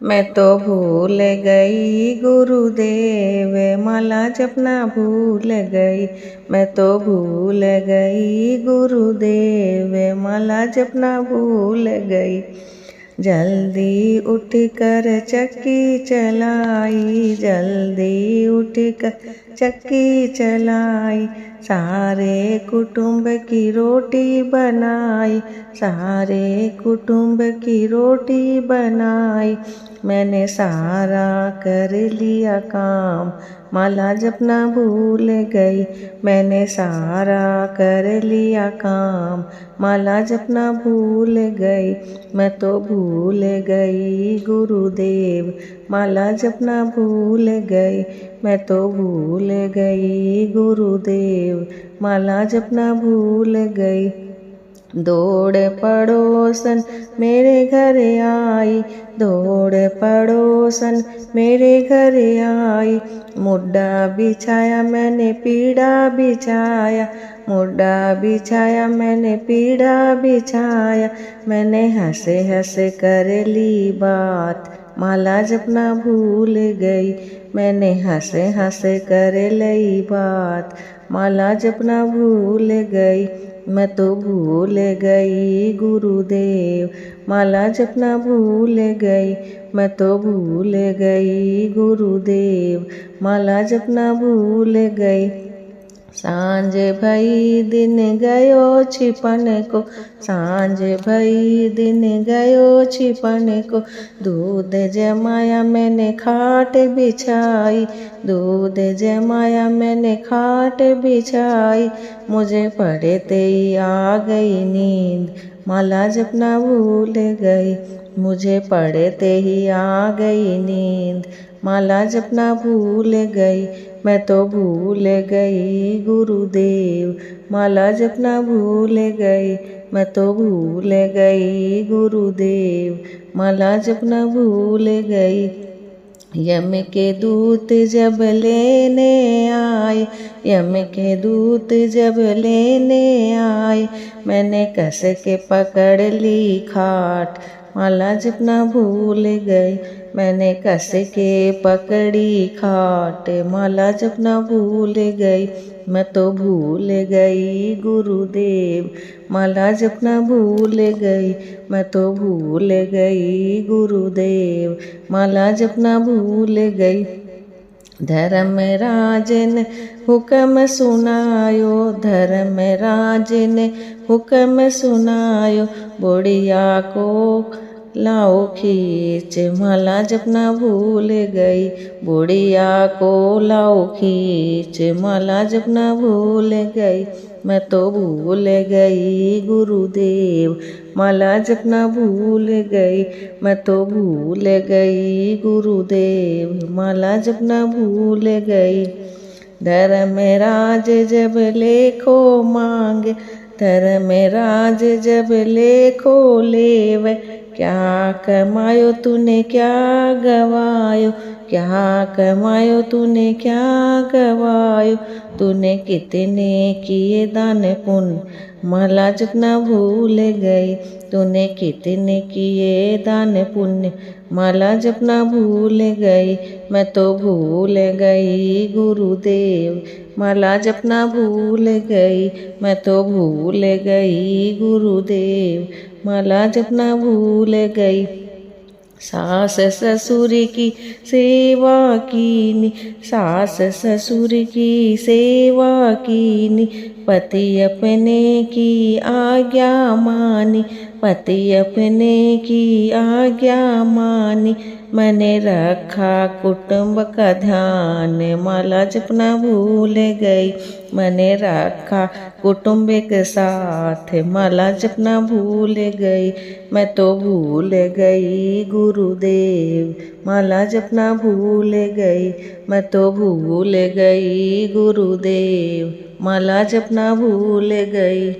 मैं तो भूल गई गुरुदेव, माला जपना भूल गई। मैं तो भूल गई गुरुदेव, माला जपना भूल गई। जल्दी उठ कर चक्की चलाई, जल्दी उठ कर चक्की चलाई। सारे कुटुंब की रोटी बनाई, सारे कुटुंब की रोटी बनाई। मैंने सारा कर लिया काम, माला जपना भूल गई। मैंने सारा कर लिया काम, माला जपना भूल गई। मैं तो भूल गई गुरुदेव, माला जपना भूल गई। मैं तो भूल गई गुरुदेव, माला जपना भूल गई। दौड़ पड़ोसन मेरे घर आई, दौड़ पड़ोसन मेरे घर आई। मुड्डा बिछाया मैंने पीड़ा बिछाया, मुड्डा बिछाया मैंने पीड़ा बिछाया। मैंने हंसे हंसे कर ली बात, माला जपना भूल गई। मैंने हंसे हंसे कर ली बात, माला जपना भूल गई। मैं तो भूल गई गुरुदेव, माला जपना भूल गई। मैं तो भूल गई गुरुदेव, माला जपना भूल गई। सांझ भई दिन गयो छिपन को, सांझ भई दिन गयो छिपन को। दूध जमाया मैंने खाट बिछाई, दूध जमाया मैंने खाट बिछाई। मुझे पढ़ते ही आ गई नींद, माला जपना भूल गई। मुझे पढ़ते ही आ गई नींद, माला जपना भूल गई। मैं तो भूल गई गुरुदेव, माला जपना भूल गई। मैं तो भूल गई गुरुदेव, माला जपना भूल गई। यम के दूत जब लेने आए, यम के दूत जब लेने आए। मैंने कस के पकड़ ली खाट, माला जपना भूल गई। मैंने कस के पकड़ी खाट, माला जपना भूल गई। मैं तो भूल गई गुरुदेव, माला जपना भूल गई। मैं तो भूल गई गुरुदेव, माला जपना भूल गई। धर्मराज ने हुक्म सुनायो, धर्मराज ने हुक्म सुनायो। बुढ़िया को लाओ खींच, माला जपना भूल गई। बुढ़िया को लाओ खींच, माला जपना भूल गई। मैं तो भूल गई गुरुदेव, माला जपना भूल गई। मैं तो भूल गई गुरुदेव, माला जपना भूल गई। धर्मराज जब लेखो मांगे, धर्मराज जब लेखो लेवे। क्या कमायो तूने क्या गवायो, क्या कमायो तूने क्या गवायो। तूने कितने किए दान पुण्य, माला जपना भूल गई। तूने कितने किए दान पुण्य, माला जपना भूल गई। मैं तो भूल गई गुरुदेव, माला जपना भूल गई। मैं तो भूल गई गुरुदेव, माला जपना भूल गई। सास ससुर की सेवा कीनी, सास ससुर की सेवा कीनी। पति अपने की आज्ञा मानी, पति अपने की आज्ञा मानी। मैंने रखा कुटुंब का ध्यान, माला जपना भूल गई। मैंने रखा कुटुंब के साथ, माला जपना भूल गई। मैं तो भूल गई गुरुदेव, माला जपना भूल गई। मैं तो भूल गई गुरुदेव, माला जपना भूल गई।